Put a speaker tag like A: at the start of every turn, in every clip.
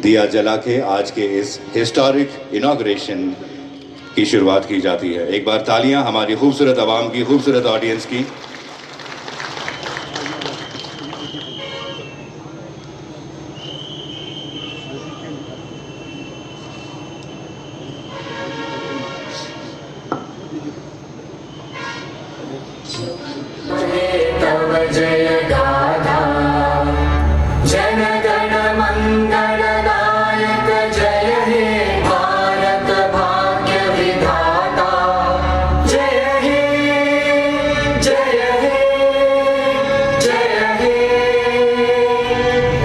A: दिया जला के आज के इस हिस्टोरिक इनॉग्रेशन की शुरुआत की जाती है। एक बार तालियां हमारी खूबसूरत आवाम की, खूबसूरत ऑडियंस की।
B: तव जय गाथा जन गण मंगलदायक जय हे भारत भाग्य विधाता जय हे जय हे जय हे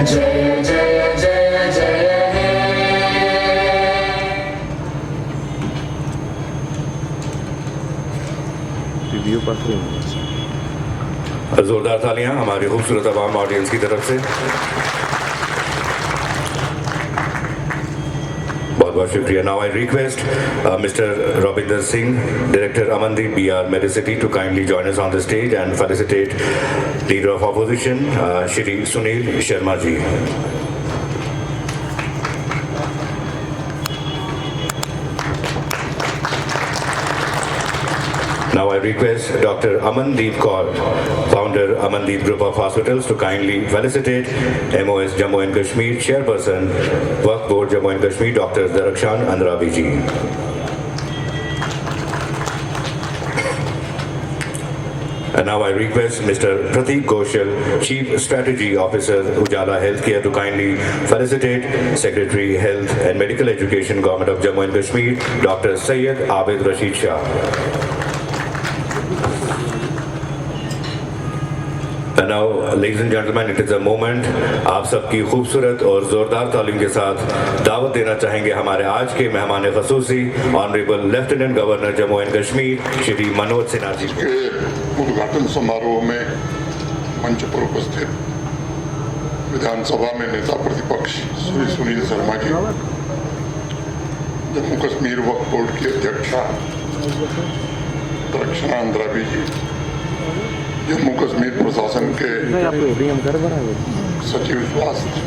B: जय जय जय जय हे।
C: रिव्यू पर
A: जोरदार तालियां हमारी खूबसूरत आवाम ऑडियंस की तरफ से। बहुत बहुत शुक्रिया। Now I request mister Rabinder Singh, Director Amandeep BR Medicity to kindly join us on the stage and felicitate Leader of Opposition Shri Sunil Sharma ji. Now I request Dr. Amandeep Kaur, founder Amandeep Group of Hospitals, to kindly felicitate MOS Jammu and Kashmir Chairperson Waqf Board Jammu and Kashmir Dr. Darakshan Andrabi ji. And now I request Mr. Pratik Goshal, Chief Strategy Officer Ujala Healthcare, to kindly felicitate Secretary Health and Medical Education Government of Jammu and Kashmir Dr. Syed Abid Rashid Shah. And now, ladies and gentlemen, it is a moment आप सबकी खूबसूरत और जोरदार तालीम के साथ दावत देना चाहेंगे हमारे आज के मेहमान खसूसी honourable lieutenant governor Jammu and Kashmir Shri Manoj Sinha ji
D: के उद्घाटन समारोह में मंच पर उपस्थित विधानसभा में नेता प्रतिपक्ष श्री सुनील शर्मा जी, जम्मू कश्मीर वक्फ बोर्ड की अध्यक्षा दरक्षण अंद्राबी जी, जम्मू कश्मीर प्रशासन के सचिव स्वास्थ्य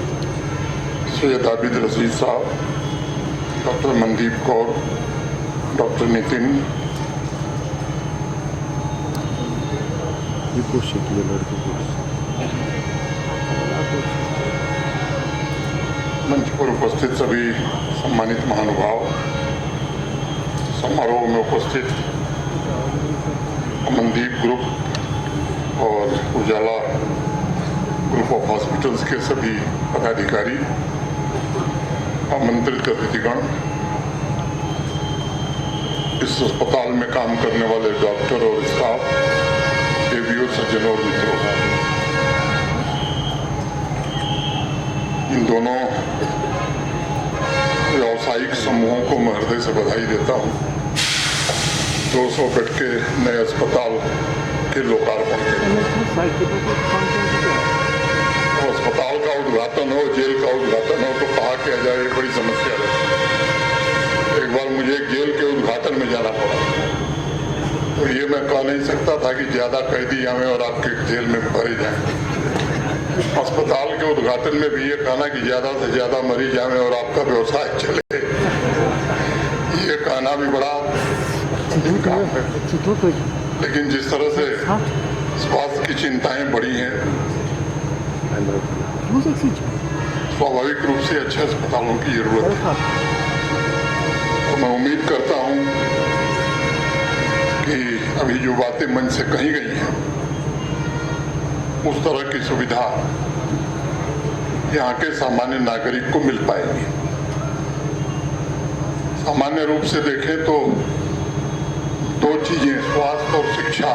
D: सैयद आबिद रशीद साहब, डॉक्टर मनदीप कौर, डॉक्टर नितिन, मंच पर उपस्थित सभी सम्मानित महानुभाव, समारोह में उपस्थित अमनदीप ग्रुप और उजाला ग्रुप ऑफ हॉस्पिटल्स के सभी पदाधिकारी, आमंत्रित अतिथिगण, इस अस्पताल में काम करने वाले डॉक्टर और स्टाफ, देवियों, सज्जनों और मित्रों, इन दोनों व्यावसायिक समूहों को मैं हृदय से बधाई देता हूँ 200 बेड के नए अस्पताल के लोकार्पण के। अस्पताल का उद्घाटन हो, जेल का उद्घाटन हो तो कहा किया जाए, बड़ी समस्या है। एक बार मुझे जेल के उद्घाटन में जाना पड़ा तो ये मैं कह नहीं सकता था कि ज्यादा कैदी आवे और आपके जेल में भरे जाएं। अस्पताल के उद्घाटन में भी ये कहना कि ज्यादा से ज्यादा मरीज आवे और आपका व्यवसाय चले, ये कहना भी बड़ा काम है। लेकिन जिस तरह से स्वास्थ्य की चिंताएं बढ़ी हैं, स्वाभाविक रूप से अच्छे अस्पतालों की जरूरत है। तो मैं उम्मीद करता हूं कि अभी जो बातें मन से कही गई हैं, उस तरह की सुविधा यहाँ के सामान्य नागरिक को मिल पाएगी। सामान्य रूप से देखें तो दो चीजें, स्वास्थ्य और शिक्षा,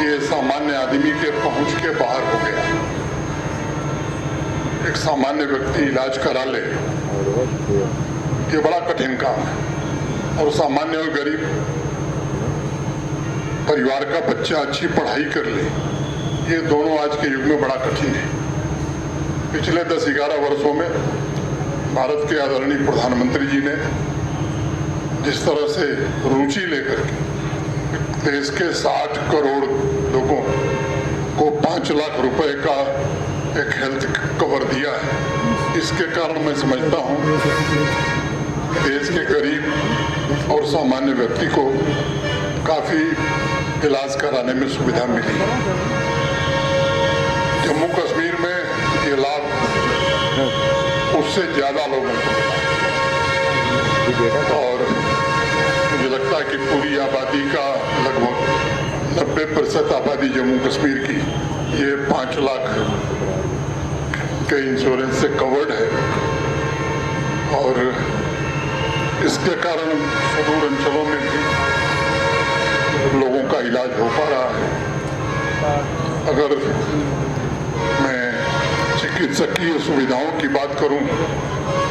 D: ये सामान्य आदमी के पहुंच के बाहर हो गया। एक सामान्य व्यक्ति इलाज करा ले, ये बड़ा कठिन काम है। और सामान्य और गरीब परिवार का बच्चा अच्छी पढ़ाई कर ले, ये दोनों आज के युग में बड़ा कठिन है। पिछले 10-11 वर्षों में भारत के आदरणीय प्रधानमंत्री जी ने जिस तरह से रुचि लेकर के देश के 60 करोड़ लोगों को 5 लाख रुपए का एक हेल्थ कवर दिया है, इसके कारण मैं समझता हूँ देश के गरीब और सामान्य व्यक्ति को काफ़ी इलाज कराने में सुविधा मिली। जम्मू कश्मीर में ये लाभ उससे ज़्यादा लोगों को मिला और मुझे लगता है कि पूरी आबादी का लगभग 90% आबादी जम्मू कश्मीर की ये 5 लाख के इंश्योरेंस से कवर्ड है और इसके कारण सुदूर अंचलों में भी लोगों का इलाज हो पा रहा है। अगर मैं चिकित्सकीय सुविधाओं की बात करूं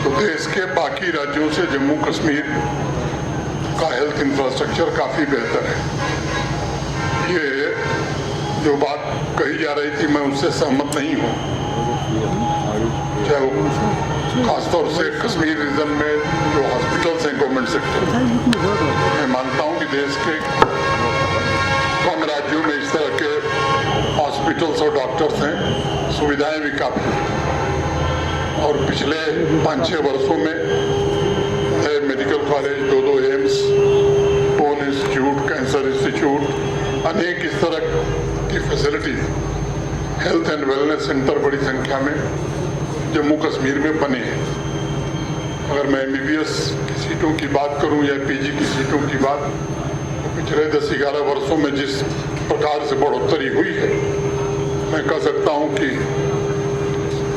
D: तो देश के बाकी राज्यों से जम्मू कश्मीर का हेल्थ इंफ्रास्ट्रक्चर काफ़ी बेहतर है। ये जो बात कही जा रही थी मैं उससे सहमत नहीं हूँ, चाहे वो खासतौर से कश्मीर रीजन में जो हॉस्पिटल्स हैं गवर्नमेंट सेक्टर। मैं मानता हूँ कि देश के कम राज्यों में इस तरह के हॉस्पिटल्स और डॉक्टर्स हैं, सुविधाएं भी काफ़ी और पिछले 5-6 वर्षों में medical college, 2 AIIMS, bone institute, cancer institute, अनेक इस तरह की facilities, health and wellness centre बड़ी संख्या में जम्मू कश्मीर में बने हैं। अगर मैं MBBS की सीटों की बात करूं या PG की सीटों की बात, तो पिछले 10-11 वर्षों में जिस प्रकार से बढ़ोतरी हुई है, मैं कह सकता हूं कि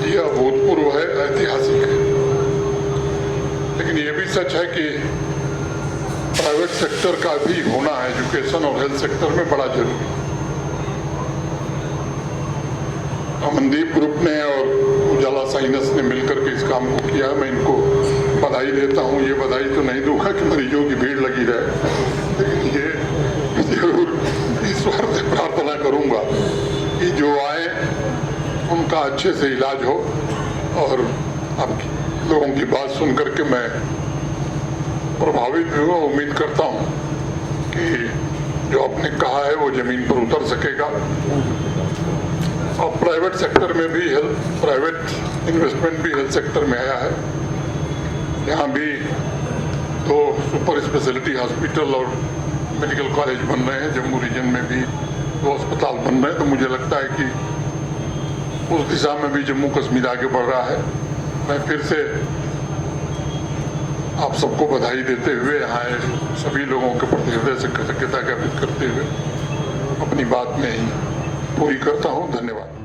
D: यह अभूतपूर्व है, ऐतिहासिक है। लेकिन ये भी सच है कि प्राइवेट सेक्टर का भी होना है एजुकेशन और हेल्थ सेक्टर में बड़ा जरूरी। अमनदीप ग्रुप ने और उजाला साइनस ने मिलकर के इस काम को किया, मैं इनको बधाई देता हूँ। ये बधाई तो नहीं दूंगा कि मरीजों की भीड़ लगी रहे, लेकिन ये जरूर ईश्वर से प्रार्थना करूंगा कि जो आए उनका अच्छे से इलाज हो। और अब लोगों की बात सुन करके मैं प्रभावित भी हुआ, उम्मीद करता हूँ कि जो आपने कहा है वो जमीन पर उतर सकेगा। और प्राइवेट सेक्टर में भी प्राइवेट इन्वेस्टमेंट भी हेल्थ सेक्टर में आया है। यहाँ भी 2 सुपर स्पेशलिटी हॉस्पिटल और मेडिकल कॉलेज बन रहे हैं। जम्मू रीजन में भी 2 अस्पताल बन रहे हैं। तो मुझे लगता है कि उस दिशा में भी जम्मू कश्मीर आगे बढ़ रहा है। मैं फिर से आप सबको बधाई देते हुए, यहाँ सभी लोगों के प्रति हृदय से कृतज्ञता ज्ञापित करते हुए अपनी बात में ही पूरी करता हूँ। धन्यवाद।